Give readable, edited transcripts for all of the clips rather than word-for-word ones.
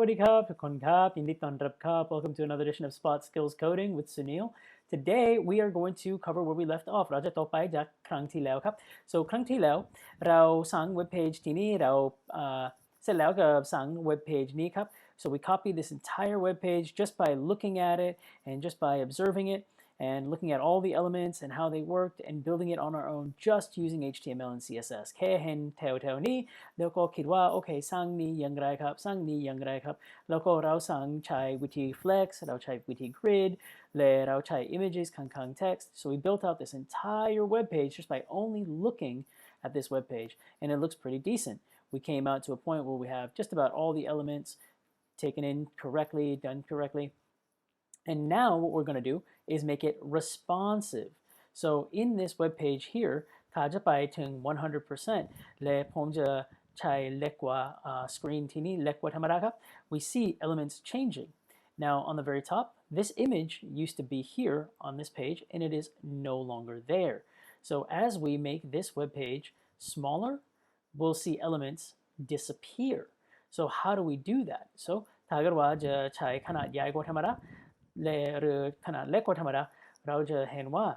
วัสดีครับทุกคนครับยินดีต้อนรับครับ Welcome to another edition of Spot Skills Coding with Sunil. Today we are going to cover where we left off เราจะต่อไปจากครั้งที่แล้วครับ so ครั้งที่แล้วเราสร้างเว็บเพจที่นี่เราเสร็จแล้วกับสร้างเว็บเพจนี้ครับ so we copied this entire web page just by looking at it and just by observing it and looking at all the elements and how they worked and building it on our own just using HTML and CSS แค่เห็นแถวๆนี้แล้วก็คิดว่าโอเคสร้างนี้อย่างไรครับสร้างนี้อย่างไรครับแล้วก็เราสร้างใช้วิธี flex เราใช้วิธี grid และเราใช้ images ข้างๆ text so we built out this entire web page just by only looking at this web page and it looks pretty decent. We came out to a point where we have just about all the elements taken in correctly, done correctly. And now what we're going to do is make it responsive. So in this web page here, ถ้าจะไปถึง 100% และผมจะใช้เล็กกว่า screen ที่นี่เล็กกว่าธรรมดาครับ we see elements changing. Now on the very top, this image used to be here on this page and it is no longer there. So as we make this web page smaller, we'll see elements disappear. So how do we do that? So ถ้าเกิดว่าจะใช้ขนาดใหญ่กว่าธรรมดาหรือขนาดเล็กกว่าธรรมดาเราจะเห็นว่า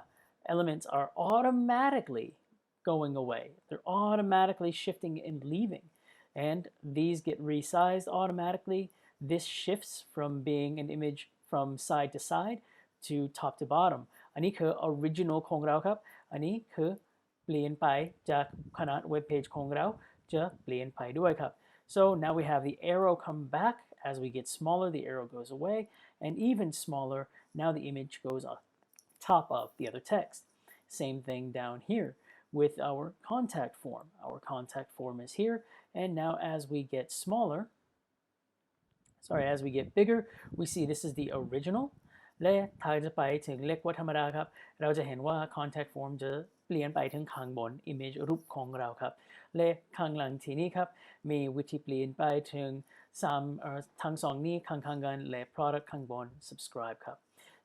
elements are automatically going away. They're automatically shifting and leaving. And these get resized automatically. This shifts from being an image from side to side to top to bottom. อันนี้คือ original ของเราครับอันนี้คือเปลี่ยนไปจากขนาดเว็บเพจของเราจะเปลี่ยนไปด้วยครับ So now we have the arrow come back. As we get smaller, the arrow goes away, and even smaller, now the image goes on top of the other text. Same thing down here with our contact form. Our contact form is here, and now as we get smaller, as we get bigger, we see this is the original. และถ้าจะไปถึงเล็กกว่าธรรมดาครับเราจะเห็นว่า contact form จะเปลี่ยนไปถึงข้างบน image รูปของเราครับและข้างหลังทีนี้ครับมีวิธีเปลี่ยนไปถึงทั้งสองนี้ข้างๆกันและ product ข้างบน subscribe ครับ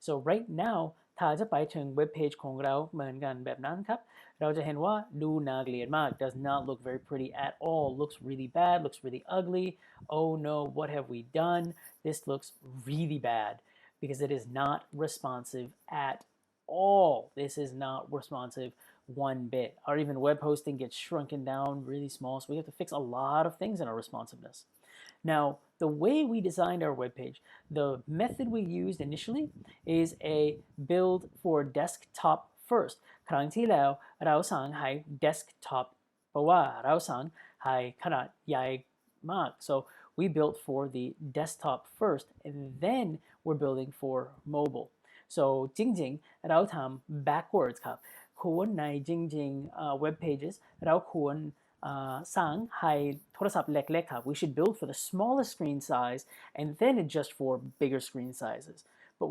so right now ถ้าจะไปถึงเว็บเพจของเราเหมือนกันแบบนั้นครับเราจะเห็นว่าดูน่าเกลียดมาก does not look very pretty at all looks really bad looks really ugly oh no what have we done this looks really bad because it is not responsive at all. This is not responsive one bit. Or even web hosting gets shrunken down really small, so we have to fix a lot of things in our responsiveness. Now, the way we designed our web page, the method we used initially is a build for desktop first. ครั้งที่แล้วเราสั่งให้ desktop เพราะว่าเราสั่งให้ขนาดใหญ่มาก so we built for the desktop first and then we're building for mobile so จริงๆเราทำ backwards ครับควรในจริงๆweb pages เราควรสร้างให้โทรศัพท์เล็กๆครับ we should build for the smallest screen size and then adjust for bigger screen sizes but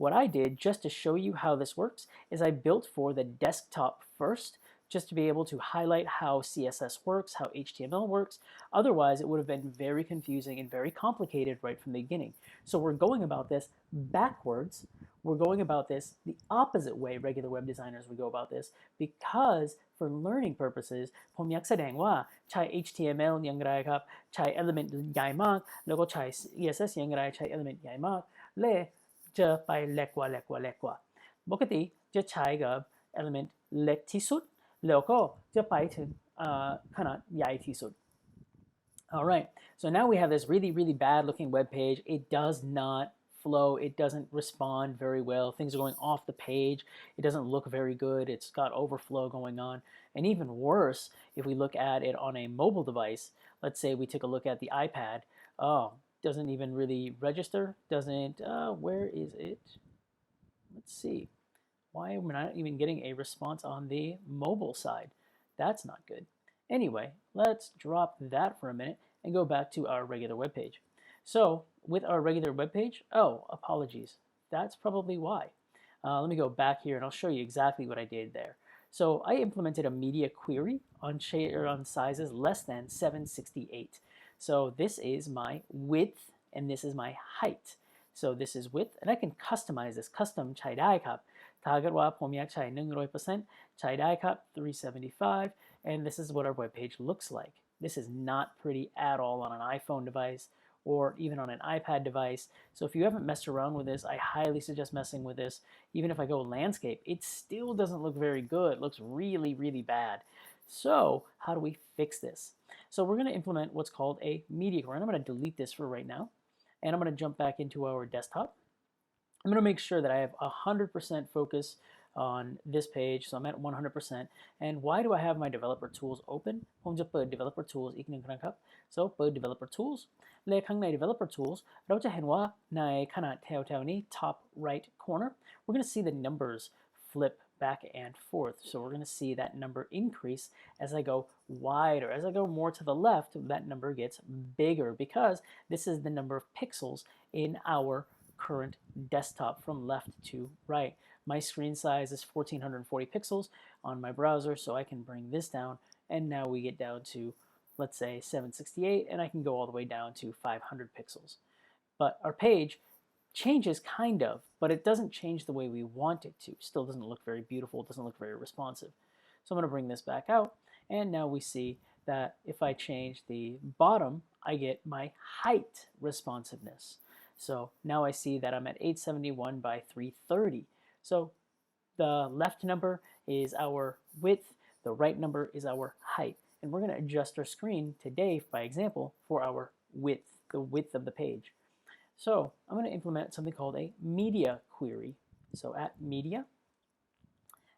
what I did just to show you how this works is I built for the desktop first just to be able to highlight how CSS works, how HTML works. Otherwise, it would have been very confusing and very complicated right from the beginning. So we're going about this backwards. We're going about this the opposite way regular web designers would go about this because for learning purposes ผมอยากแสดงว่าใช้ HTML อย่างไรครับใช้ element ใหญ่มากแล้วก็ใช้ CSS อย่างไรใช้ element ใหญ่มากและจะไปเล็กกว่าปกติจะใช้กับ element เล็กที่สุดแล้วก็จะไปถึงขนาดใหญ่ที่สุด Alright, so now we have this really bad looking web page. It does not flow. It doesn't respond very well. Things are going off the page. It doesn't look very good. It's got overflow going on. And even worse, if we look at it on a mobile device, let's say we take a look at the iPad. Doesn't even really register. Where is it? Let's see. Why am I not even getting a response on the mobile side? That's not good. Anyway, let's drop that for a minute and go back to our regular web page. So with our regular web page, apologies. That's probably why. Let me go back here and I'll show you exactly what I did there. So I implemented a media query on sizes less than 768. So this is my width and this is my height. So this is width and I can customize this. Custom ใช้ได้ครับถ้าเกิดว่าผมอยากใช้ 100% ใช้ได้ครับ 375 and this is what our web page looks like. This is not pretty at all on an iPhone device or even on an iPad device. So if you haven't messed around with this, I highly suggest messing with this. Even if I go landscape, it still doesn't look very good. It looks really, really bad. So how do we fix this? So we're going to implement what's called a media query. I'm going to delete this for right now, and I'm going to jump back into our desktop. I'm going to make sure that I have 100% focus on this page, so I'm at 100%. And why do I have my developer tools open? ผมจะเปิด developer tools อีกหนึ่งครั้งครับ so เปิด developer tools และข้างใน developer tools เราจะเห็นว่าในขนาดแถวๆนี้ top right corner we're going to see the numbers flip back and forth. So we're going to see that number increase as I go wider. As I go more to the left, that number gets bigger because this is the number of pixels in our current desktop from left to right. My screen size is 1440 pixels on my browser, so I can bring this down, and now we get down to, let's say, 768, and I can go all the way down to 500 pixels. But our page changes kind of, but it doesn't change the way we want it to. Still doesn't look very beautiful, doesn't look very responsive. So I'm going to bring this back out, and now we see that if I change the bottom, I get my height responsiveness. So now I see that I'm at 871 by 330. So the left number is our width, the right number is our height. And we're going to adjust our screen today, by example, for our width, the width of the page. So I'm going to implement something called a media query. So at media, and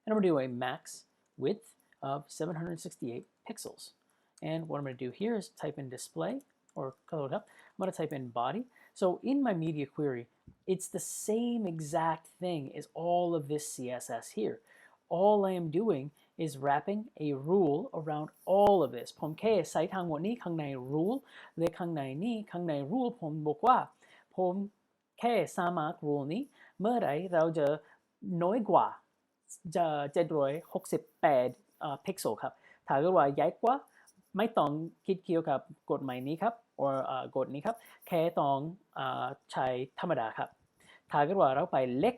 I'm going to do a max width of 768 pixels. And what I'm going to do here is type in display, or color it up. I'm going to type in body. So in my media query, it's the same exact thing as all of this CSS here. All I am doing is wrapping a rule around all of this. ผมแค่ใส่ทั้งหมดนี้ข้างใน rule และข้างในนี้ข้างใน rule ผมบอกว่าผมแค่สามารถ rule นี้เมื่อไหร่เราจะน้อยกว่า768 พิกเซลครับถ้าเกิดว่าใหญ่กว่าไม่ต้องคิดเกี่ยวกับกฎหมายนี้ครับ or กฎนี้ครับแค่ต้องใช้ธรรมดาครับถ้าเกิดว่าเราไปเล็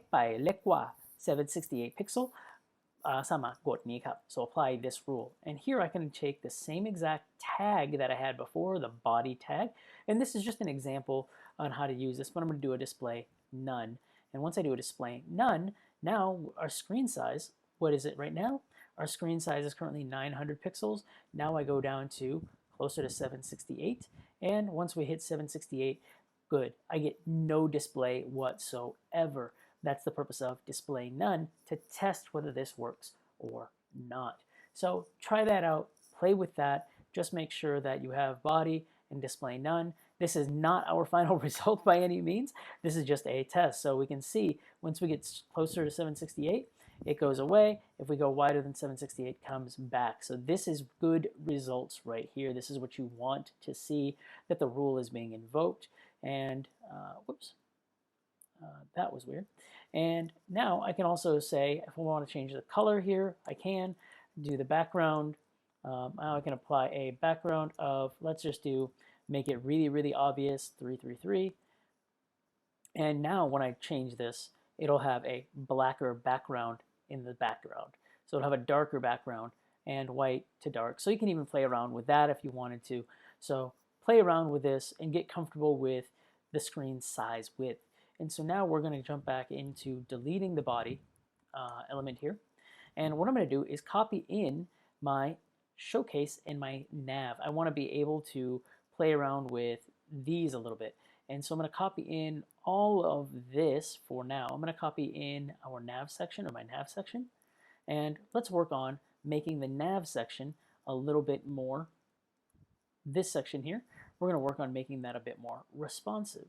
กกว่า768 pixel สามารถกดนี้ครับ so apply this rule and here I can take the same exact tag that I had before, the body tag, and this is just an example on how to use this, but I'm going to do a display none, and once I do a display none, now our screen size, what is it right now? Our screen size is currently 900 pixels. Now I go down to closer to 768, and once we hit 768, good. I get no display whatsoever. That's the purpose of display none, to test whether this works or not. So try that out, play with that. Just make sure that you have body and display none. This is not our final result by any means. This is just a test. So we can see once we get closer to 768, it goes away. If we go wider than 768, it comes back. So this is good results right here. This is what you want to see, that the rule is being invoked. And whoops, that was weird. And now I can also say, if I want to change the color here, I can do the background. Now I can apply a background of, let's just do, make it really, really obvious, 333. And now when I change this, it'll have a blacker background in the background. So it'll have a darker background and white to dark. So you can even play around with that if you wanted to. So play around with this and get comfortable with the screen size width. And so now we're going to jump back into deleting the body element here. And what I'm going to do is copy in my showcase and my nav. I want to be able to play around with these a little bit. And so I'm going to copy in all of this for now. I'm going to copy in our nav section, or my nav section. And let's work on making the nav section a little bit more, this section here, we're going to work on making that a bit more responsive.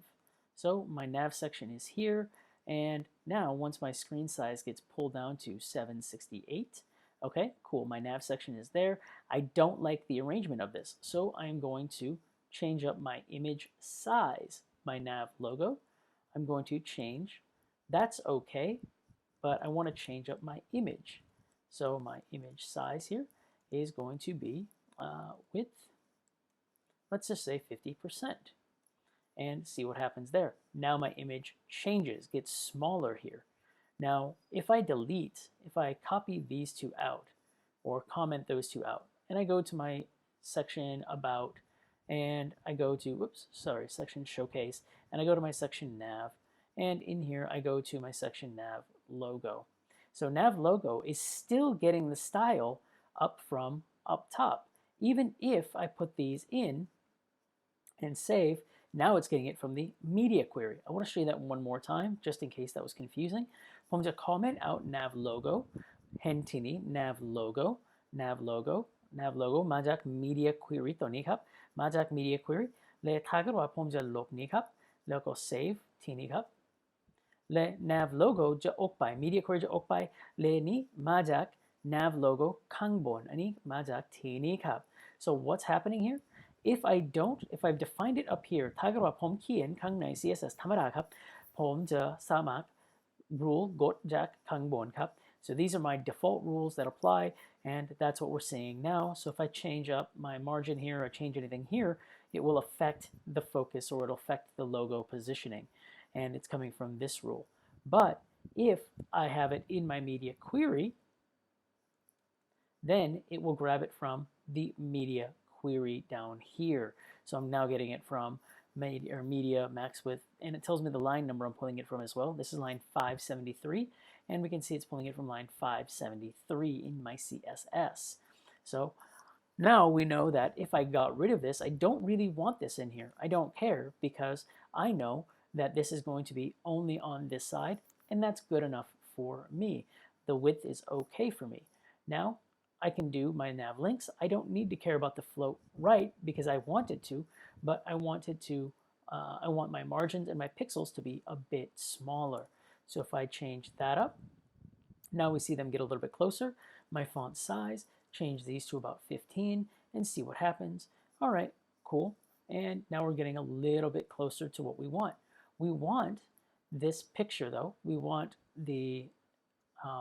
So my nav section is here, and now once my screen size gets pulled down to 768, okay, cool, my nav section is there. I don't like the arrangement of this, so I'm going to change up my image size, my nav logo. I'm going to change, that's okay, but I want to change up my image. So my image size here is going to be width, let's just say 50%, and see what happens there. Now my image changes, gets smaller here. Now if I delete, if I copy these two out or comment those two out, and I go to my section about and I go to, section showcase, and I go to my section nav, and in here I go to my section nav logo. So nav logo is still getting the style up from up top. Even if I put these in and save, now it's getting it from the media query. I want to show you that one more time, just in case that was confusing. ผมจะ comment out nav logo เห็นทีนี้ nav logo มาจาก media query ตัวนี้ครับมาจาก media query และถ้าเกิดว่าผมจะลบนี้ครับแล้วก็ save ทีนี้ครับและ nav logo จะออกไป media query จะออกไปและนี้มาจาก nav logo ข้างบนอันนี้มาจากทีนี้ครับ so what's happening here if I've defined it up here ถ้าเกิดว่าผมเขียนข้างใน CSS ธรรมดาครับผมจะสามารถ rule กดจากข้างบนครับ so these are my default rules that apply and that's what we're seeing now so if I change up my margin here or change anything here it will affect the focus or it'll affect the logo positioning and it's coming from this rule but if I have it in my media query then it will grab it from the media query down here so I'm now getting it from media max width and it tells me the line number I'm pulling it from as well. This is line 573 and we can see it's pulling it from line 573 in my CSS. So now we know that if I got rid of this, I don't really want this in here. I don't care because I know that this is going to be only on this side and that's good enough for me. The width is okay for me. Now I can do my nav links. I don't need to care about the float right because I wanted to, but I want my margins and my pixels to be a bit smaller. So if I change that up, now we see them get a little bit closer. My font size, change these to about 15 and see what happens. All right, cool. And now we're getting a little bit closer to what we want. We want this picture though. We want the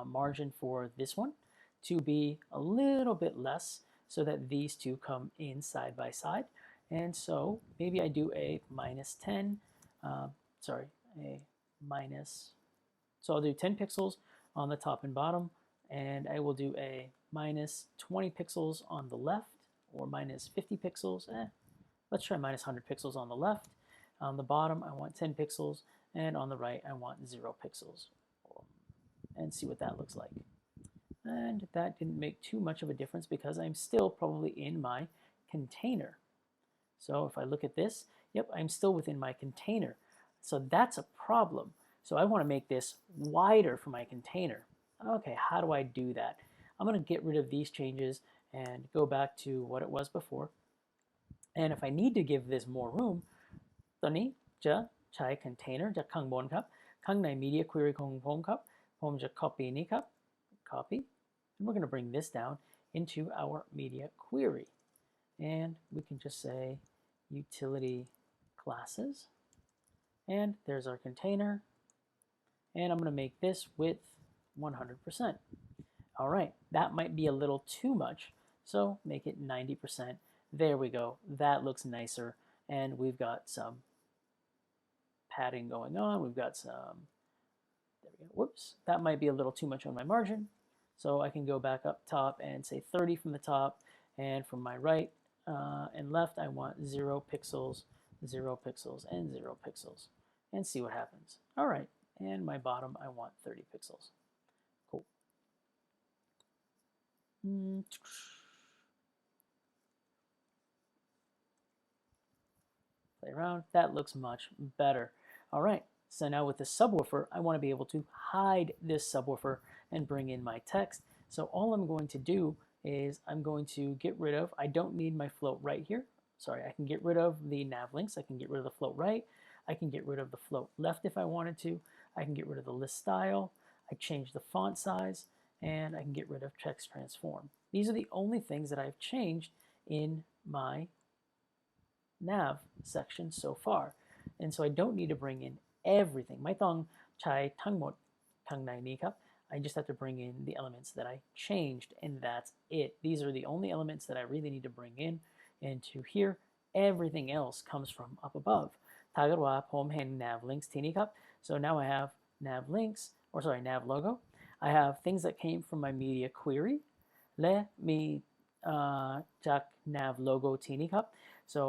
margin for this one to be a little bit less so that these two come in side by side. And so maybe I do a minus 10, so I'll do 10 pixels on the top and bottom, and I will do a minus 20 pixels on the left, or minus 50 pixels. Let's try minus 100 pixels on the left. On the bottom, I want 10 pixels, and on the right, I want 0 pixels. And see what that looks like. And that didn't make too much of a difference because I'm still probably in my container. So if I look at this, yep, I'm still within my container. So that's a problem. So I want to make this wider for my container. Okay, how do I do that? I'm going to get rid of these changes and go back to what it was before. And if I need to give this more room, ตอนนี้จะใช้ container จากข้างบนครับข้างใน media query ของผมครับผมจะ copy นี้ครับ copy, and we're going to bring this down into our media query. And we can just say utility classes. And there's our container. And I'm going to make this width 100%. All right, that might be a little too much, so make it 90%. There we go. That looks nicer. And we've got some padding going on. We've got some, there we go. Whoops, that might be a little too much on my margin. So I can go back up top and say 30 from the top, and from my right and left, I want 0 pixels, 0 pixels, and 0 pixels, and see what happens. All right, and my bottom, I want 30 pixels. Cool. Play around. That looks much better. All right. So now with the subwoofer, I want to be able to hide this subwoofer and bring in my text. So all I'm going to do is I'm going to get rid of, I don't need my float right here. Sorry, I can get rid of the nav links. I can get rid of the float right. I can get rid of the float left if I wanted to. I can get rid of the list style. I change the font size, and I can get rid of text transform. These are the only things that I've changed in my nav section so far. And so I don't need to bring in everything. ไม่ต้องใช้ทั้งหมดข้างในนี้ครับ I just have to bring in the elements that I changed, and that's it. These are the only elements that I really need to bring in into here. Everything else comes from up above. ถ้าเกิดว่าผมเห็น nav links ทีนี้ครับ so now I have nav links, or sorry, nav logo. I have things that came from my media query และมี จาก nav logo ทีนี้ครับ so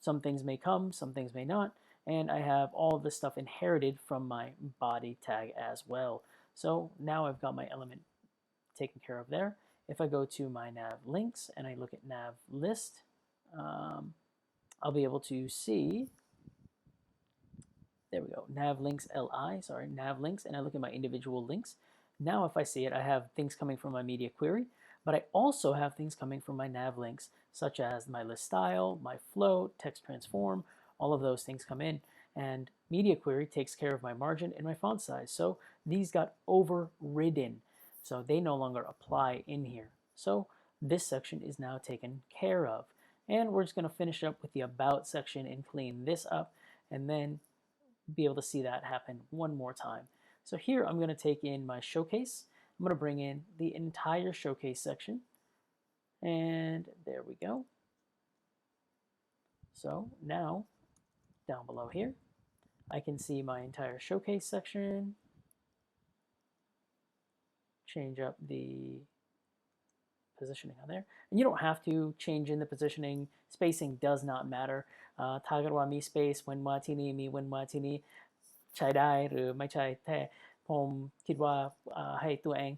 some things may come, some things may not, and I have all this stuff inherited from my body tag as well. So now I've got my element taken care of there. If I go to my nav links and I look at nav list, I'll be able to see, there we go, nav links li, sorry, nav links, and I look at my individual links. Now if I see it, I have things coming from my media query, but I also have things coming from my nav links, such as my list style, my float, text transform, all of those things come in. And media query takes care of my margin and my font size. So these got overridden. So they no longer apply in here. So this section is now taken care of. And we're just going to finish up with the about section and clean this up and then be able to see that happen one more time. So here I'm going to take in my showcase. I'm going to bring in the entire showcase section. And there we go. So now down below here, I can see my entire showcase section. Change up the positioning on there. And you don't have to change in the positioning. Spacing does not matter. Target wa mi space เว้นวรรคที่นี่มีเว้นวรรคที่นี่ใช้ได้หรือไม่ใช่แต่ผมคิดว่าให้ตัวเอง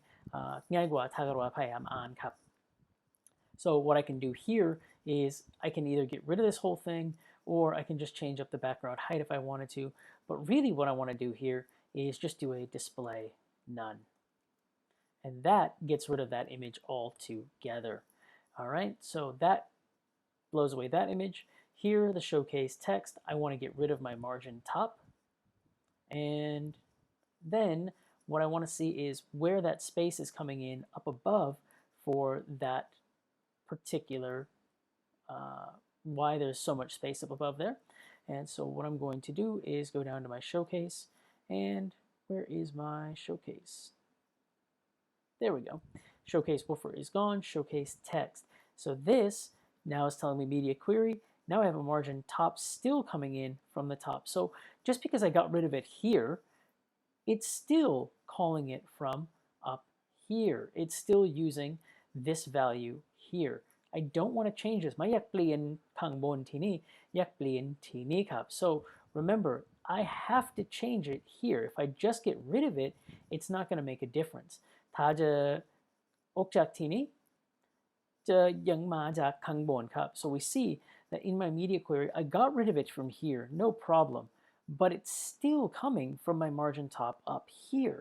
ง่ายกว่าถ้าเกิดว่าพยายามอ่านครับ So what I can do here is I can either get rid of this whole thing or I can just change up the background height if I wanted to. But really what I want to do here is just do a display none. And that gets rid of that image altogether. All right, so that blows away that image. Here, the showcase text, I want to get rid of my margin top. And then what I want to see is where that space is coming in up above for that particular, why there's so much space up above there. And so what I'm going to do is go down to my showcase, and where is my showcase? There we go. Showcase woofer is gone, showcase text. So this now is telling me media query. Now I have a margin top still coming in from the top. So just because I got rid of it here, it's still calling it from up here. It's still using this value here. I don't want to change this. ไม่อยากเปลี่ยนข้างบนที่นี่อยากเปลี่ยนที่นี่ครับ So remember, I have to change it here. If I just get rid of it, it's not going to make a difference. ถ้าจะออกจากที่นี้จะยังมาจากข้างบนครับ So we see that in my media query, I got rid of it from here, no problem. But it's still coming from my margin top up here.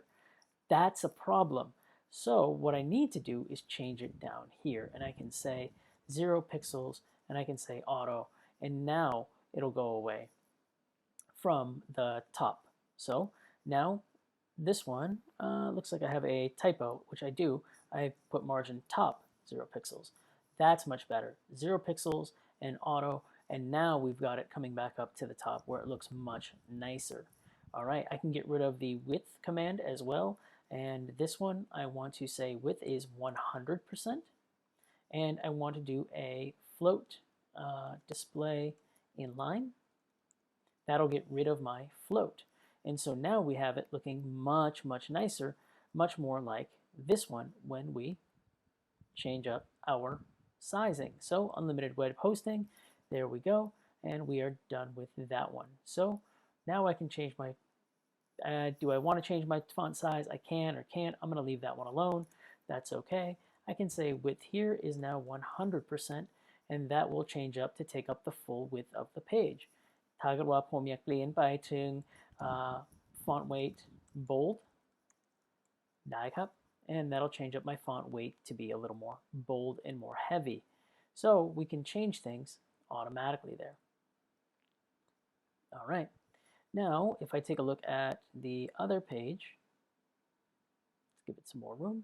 That's a problem. So what I need to do is change it down here. And I can say 0 pixels, and I can say auto. And now it'll go away from the top. So now this one looks like I have a typo, which I do. I put margin top 0 pixels. That's much better. 0 pixels and auto. And now we've got it coming back up to the top where it looks much nicer. All right, I can get rid of the width command as well. And this one, I want to say width is 100%. And I want to do a float display inline. That'll get rid of my float. And so now we have it looking much, much nicer, much more like this one when we change up our sizing. So unlimited web hosting. There we go, and we are done with that one. So now I can change my, do I want to change my font size? I can or can't. I'm going to leave that one alone. That's okay. I can say width here is now 100%, and that will change up to take up the full width of the page. ถ้าเกิดว่าผมอยากเปลี่ยนไปถึง font weight bold ได้ครับ and that'll change up my font weight to be a little more bold and more heavy. So we can change things automatically there. All right. Now, if I take a look at the other page, let's give it some more room.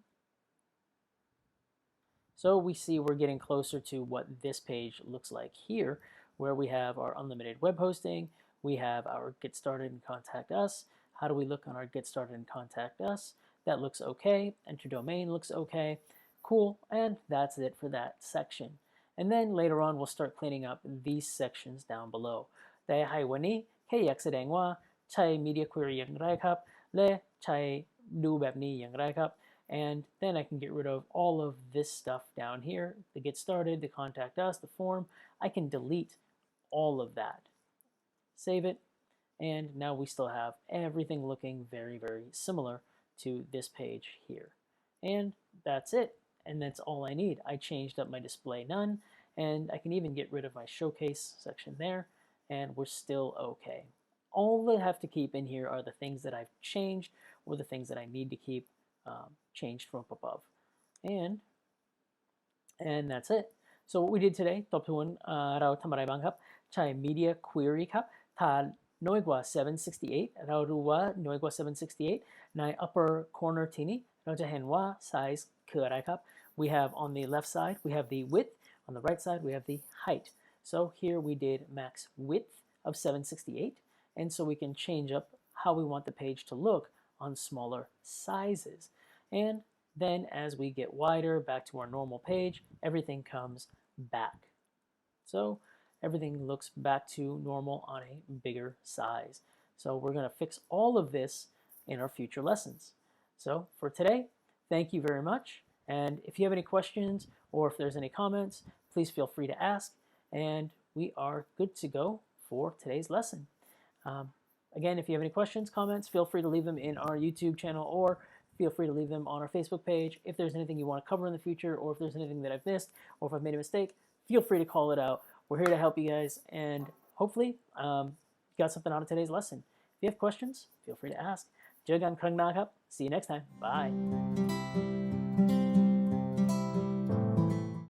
So we see we're getting closer to what this page looks like here, where we have our unlimited web hosting, we have our get started and contact us. How do we look on our get started and contact us? That looks okay. Enter domain looks okay. Cool. And that's it for that section. And then later on, we'll start cleaning up these sections down below. แต่ให้วันนี้แค่อยากแสดงว่าใช้ media query อย่างไรครับและใช้ดูแบบนี้อย่างไรครับ and then I can get rid of all of this stuff down here, the get started, the contact us, the form. I can delete all of that. Save it, and now we still have everything looking very, very similar to this page here. And that's it, and that's all I need. I changed up my display none, and I can even get rid of my showcase section there, and we're still okay. All I have to keep in here are the things that I've changed or the things that I need to keep changed from up above. And that's it. So what we did today ทบทวนเราทำอะไรบ้างครับใช้ media query ครับถ้าน้อยกว่า 768 เรารู้ว่าน้อยกว่า 768 ใน upper corner ที่นี้เราจะเห็นว่า size คืออะไรครับ we have on the left side we have the width, on the right side we have the height. So here we did max width of 768, and so we can change up how we want the page to look on smaller sizes. And then as we get wider back to our normal page, everything comes back. So everything looks back to normal on a bigger size. So we're going to fix all of this in our future lessons. So for today, thank you very much. And if you have any questions or if there's any comments, please feel free to ask. And we are good to go for today's lesson. Again, if you have any questions, comments, feel free to leave them in our YouTube channel or feel free to leave them on our Facebook page. If there's anything you want to cover in the future or if there's anything that I've missed or if I've made a mistake, feel free to call it out. We're here to help you guys and hopefully you got something out of today's lesson. If you have questions, feel free to ask. เจอกันครั้งหน้าครับ See you next time. Bye.